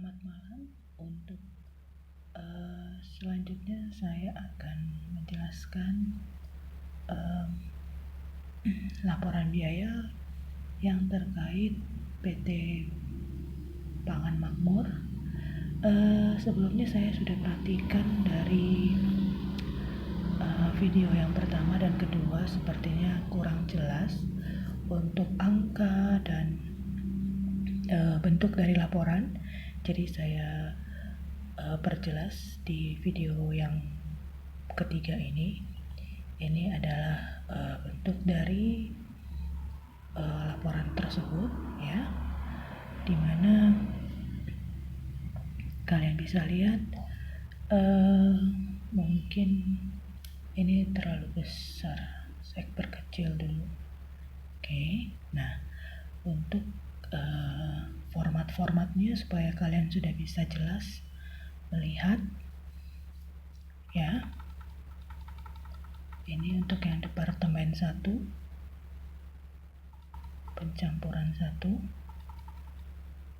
Selamat malam. Untuk selanjutnya saya akan menjelaskan laporan biaya yang terkait PT Pangan Makmur. Sebelumnya saya sudah perhatikan dari video yang pertama dan kedua, sepertinya kurang jelas untuk angka dan bentuk dari laporan. Jadi saya perjelas di video yang ketiga ini. Ini adalah bentuk dari laporan tersebut, ya, dimana kalian bisa lihat mungkin ini terlalu besar, saya perkecil dulu. Oke. Nah, untuk format-formatnya supaya kalian sudah bisa jelas melihat, ya. Ini untuk yang departemen 1, pencampuran 1.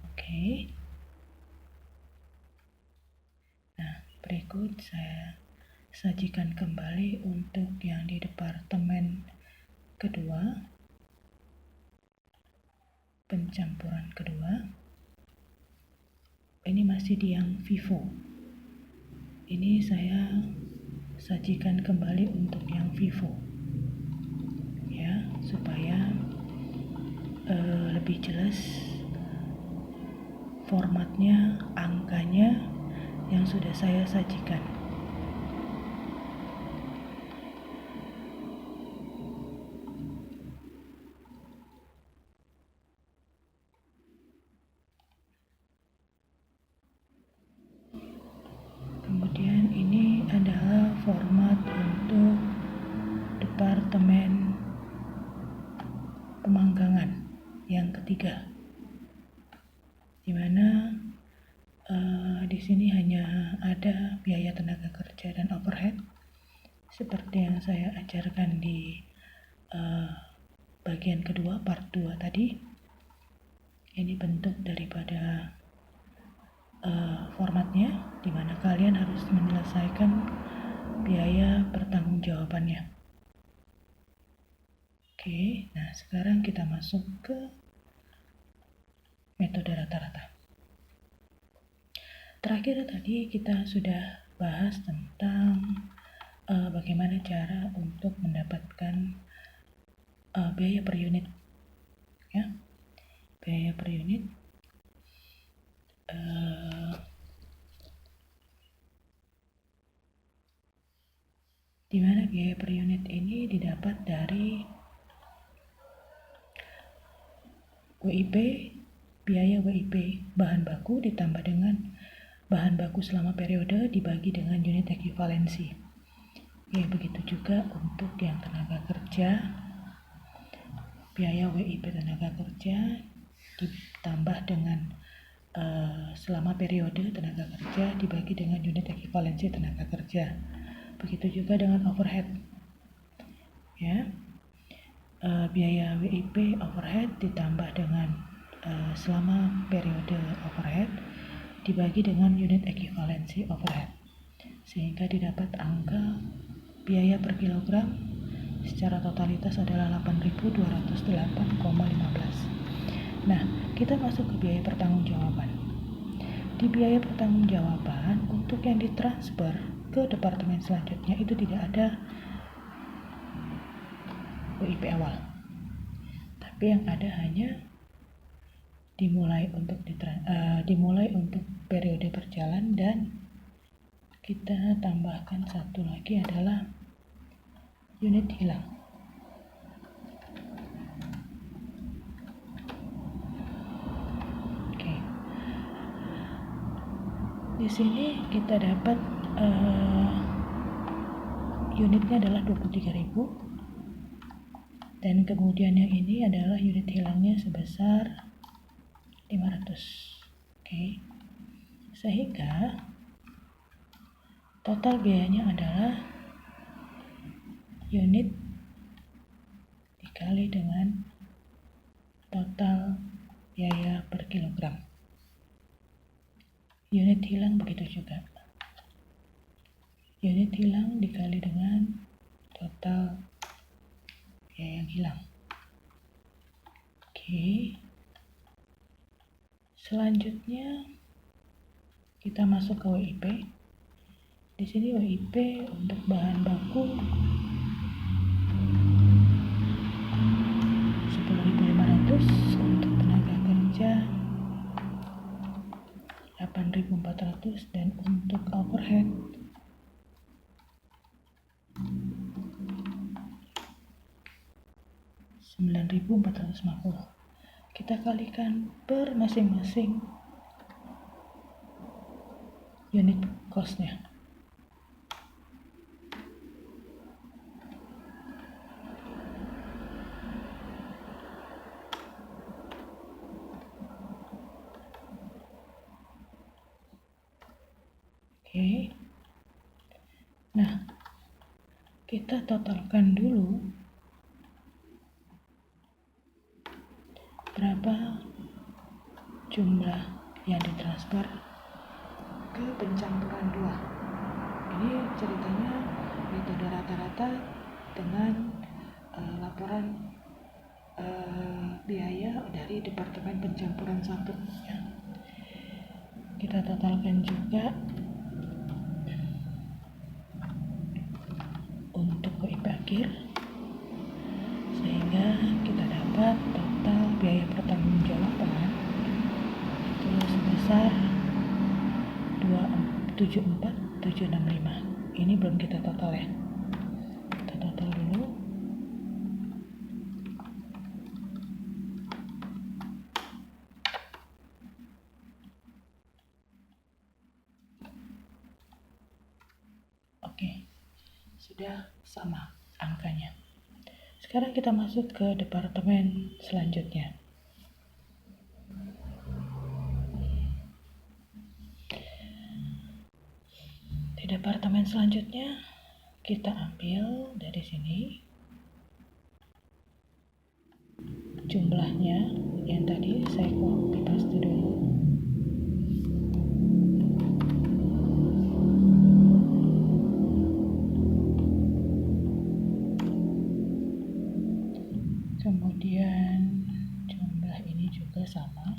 Oke. Nah, berikut saya sajikan kembali untuk yang di departemen kedua, pencampuran kedua. Ini masih di yang Vivo. Ini saya sajikan kembali untuk yang Vivo, ya, supaya lebih jelas formatnya, angkanya yang sudah saya sajikan. Kemudian ini adalah format untuk departemen pemanggangan yang ketiga, di mana di sini hanya ada biaya tenaga kerja dan overhead seperti yang saya ajarkan di bagian kedua, part 2 tadi. Ini bentuk daripada formatnya, di mana kalian harus menyelesaikan biaya pertanggungjawabannya. Oke, nah sekarang kita masuk ke metode rata-rata. Terakhir tadi kita sudah bahas tentang bagaimana cara untuk mendapatkan biaya per unit, ya, biaya per unit. Di mana biaya per unit ini didapat dari WIP, biaya WIP bahan baku ditambah dengan bahan baku selama periode dibagi dengan unit ekivalensi. Ya, begitu juga untuk yang tenaga kerja, biaya WIP tenaga kerja ditambah dengan selama periode tenaga kerja dibagi dengan unit ekivalensi tenaga kerja. Begitu juga dengan overhead, ya, biaya WIP overhead ditambah dengan selama periode overhead dibagi dengan unit ekivalensi overhead, sehingga didapat angka biaya per kilogram secara totalitas adalah 8.208,15. Nah, kita masuk ke biaya pertanggungjawaban. Di biaya pertanggungjawaban, untuk yang ditransfer ke departemen selanjutnya itu tidak ada WIP awal, tapi yang ada hanya dimulai untuk periode berjalan, dan kita tambahkan satu lagi adalah unit hilang. Oke. Di sini kita dapat unitnya adalah 23.000, dan kemudian yang ini adalah unit hilangnya sebesar 500. Oke. Sehingga total biayanya adalah unit dikali dengan total biaya per kilogram. Unit hilang begitu juga. Unit hilang dikali dengan total biaya yang hilang. Oke. Selanjutnya kita masuk ke WIP. Di sini WIP untuk bahan baku 10.500, untuk tenaga kerja 8.400, dan untuk overhead 9.450. Kita kalikan per masing-masing unit cost-nya. Oke. Nah, kita totalkan dulu berapa jumlah yang ditransfer ke pencampuran 2. Ini ceritanya metode rata-rata dengan laporan biaya dari Departemen Pencampuran 1 ya. Kita totalkan juga untuk WIP akhir, sehingga kita dapat total biaya pertanggungjawaban itu sebesar 274.765. Ini belum kita total ya. Kita total dulu. Oke, sudah sama angkanya. Sekarang kita masuk ke departemen selanjutnya. Di departemen selanjutnya kita ambil dari sini jumlahnya yang tadi saya copy paste dulu. Kemudian jumlah ini juga sama.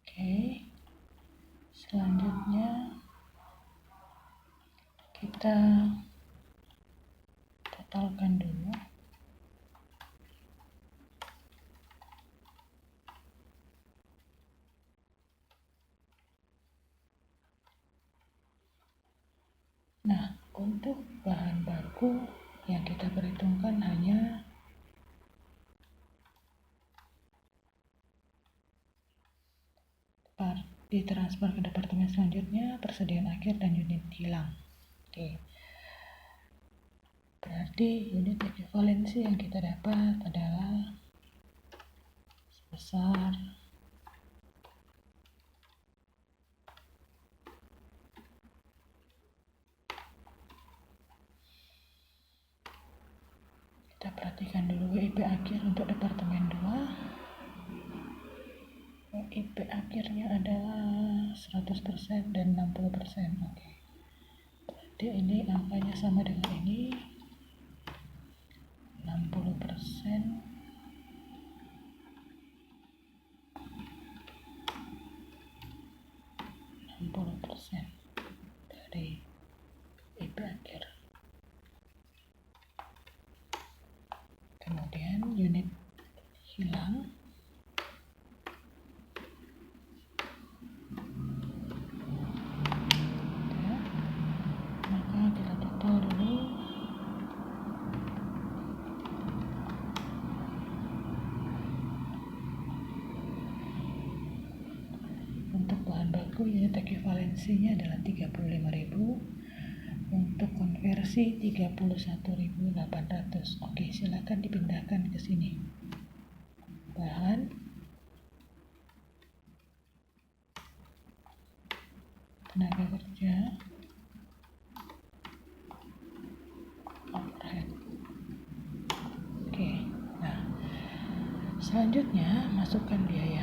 Oke. Selanjutnya kita totalkan dulu. Nah, untuk bahan baku yang kita perhitungkan hanya ditransfer ke departemen selanjutnya, persediaan akhir, dan unit hilang. Oke. Berarti unit ekuivalensi yang kita dapat adalah sebesar kita perhatikan dulu WIP akhir untuk departemen 2. WIP akhirnya adalah 100% dan 60%. Oke. Berarti ini angkanya sama dengan ini. 60% dari WIP akhir. Kemudian unit hilang ya, maka kita total dulu. Untuk bahan baku unit ekuivalensinya adalah 35.000, untuk konversi 31.800. Oke, silakan dipindahkan ke sini. Bahan Selanjutnya masukkan biaya.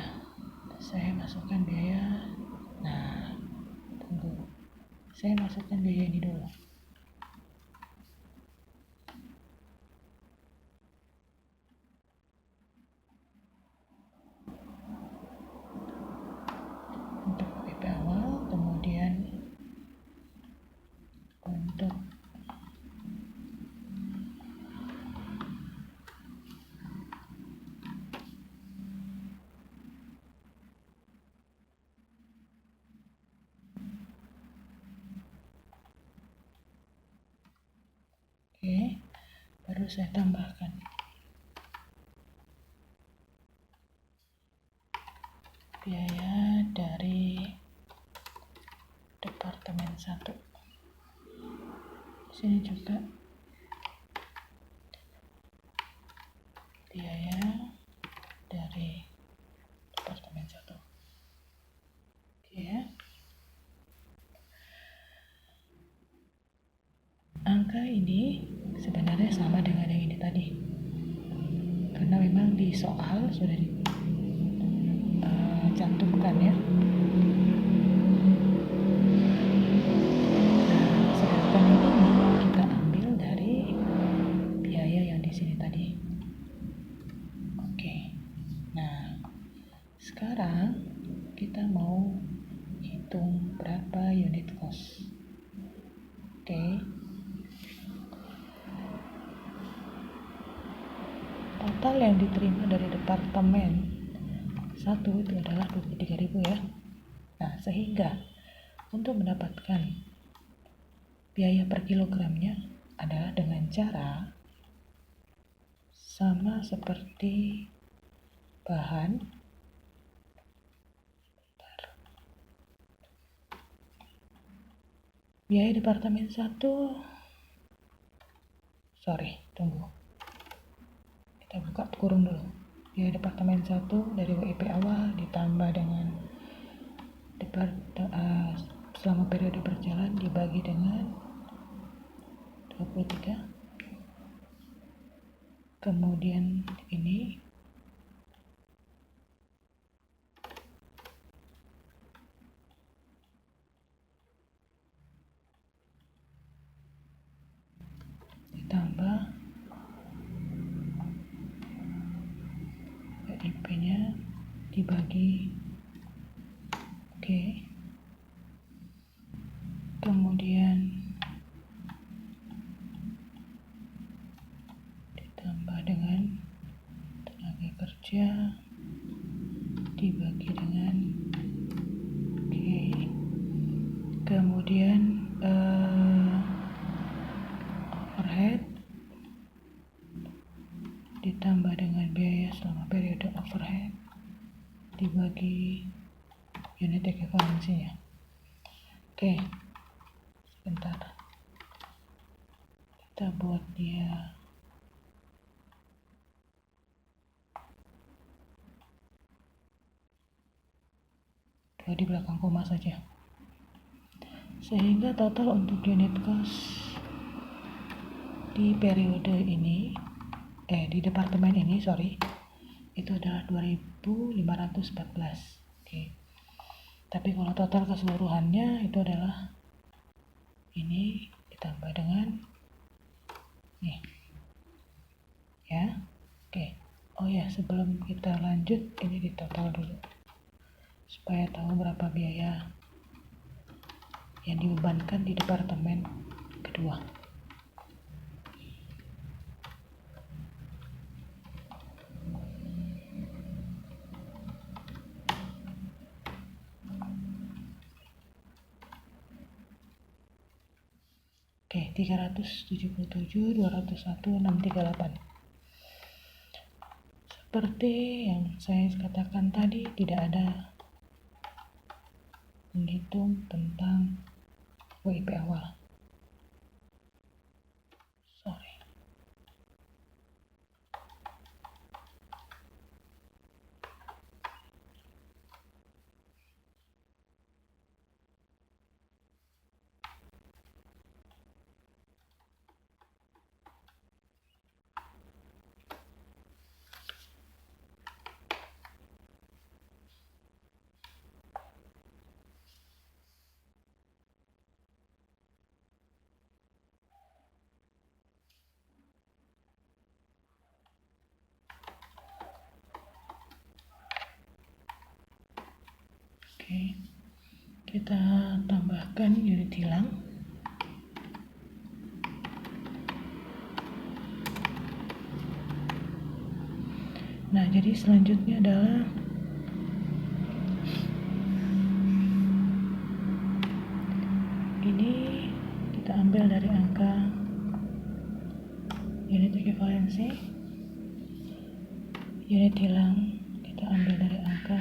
Saya masukkan biaya. Nah, tunggu. Saya masukkan biaya ini dulu. Untuk WP awal, kemudian untuk baru saya tambahkan biaya dari Departemen 1. Sini juga biaya dari Departemen 1. Ya. Angka ini sebenarnya sama dengan yang ini tadi. Karena memang di soal sudah dicantumkan ya. Nah, sedangkan ini kita ambil dari biaya yang di sini tadi. Oke. Nah, sekarang kita mau hitung berapa unit cost. Oke. Total yang diterima dari Departemen 1 itu adalah 23.000 ya. Nah, sehingga untuk mendapatkan biaya per kilogramnya adalah dengan cara sama seperti bahan. Biaya Departemen 1, tunggu. Kita buka kurung dulu. Biaya Departemen 1 dari WIP awal ditambah dengan selama periode berjalan dibagi dengan 23. Kemudian ini ditambah WIP-nya dibagi. Oke. Kemudian ditambah dengan tenaga kerja dibagi dengan kemudian overhead ditambah dengan biaya selama periode overhead dibagi unit ekuivalensinya. Oke, sebentar, kita buat dia dua di belakang koma saja, sehingga total untuk unit cost di periode ini di departemen ini itu adalah 2.514. Oke. Tapi kalau total keseluruhannya itu adalah ini ditambah dengan nih. Ya. Oke. Oh ya, sebelum kita lanjut ini ditotal dulu supaya tahu berapa biaya yang dibebankan di departemen kedua. Oke, 377, 201, 638. Seperti yang saya katakan tadi, tidak ada menghitung tentang WIP awal. Oke, kita tambahkan unit hilang. Nah, jadi selanjutnya adalah ini kita ambil dari angka unit ekivalensi, unit hilang kita ambil dari angka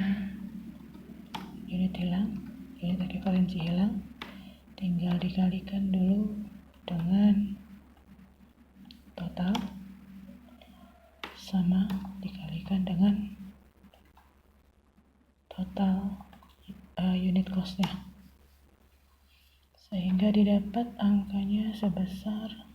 unit hilang, unit ekivalensi hilang, tinggal dikalikan dulu dengan total sama dikalikan dengan total unit cost-nya, sehingga didapat angkanya sebesar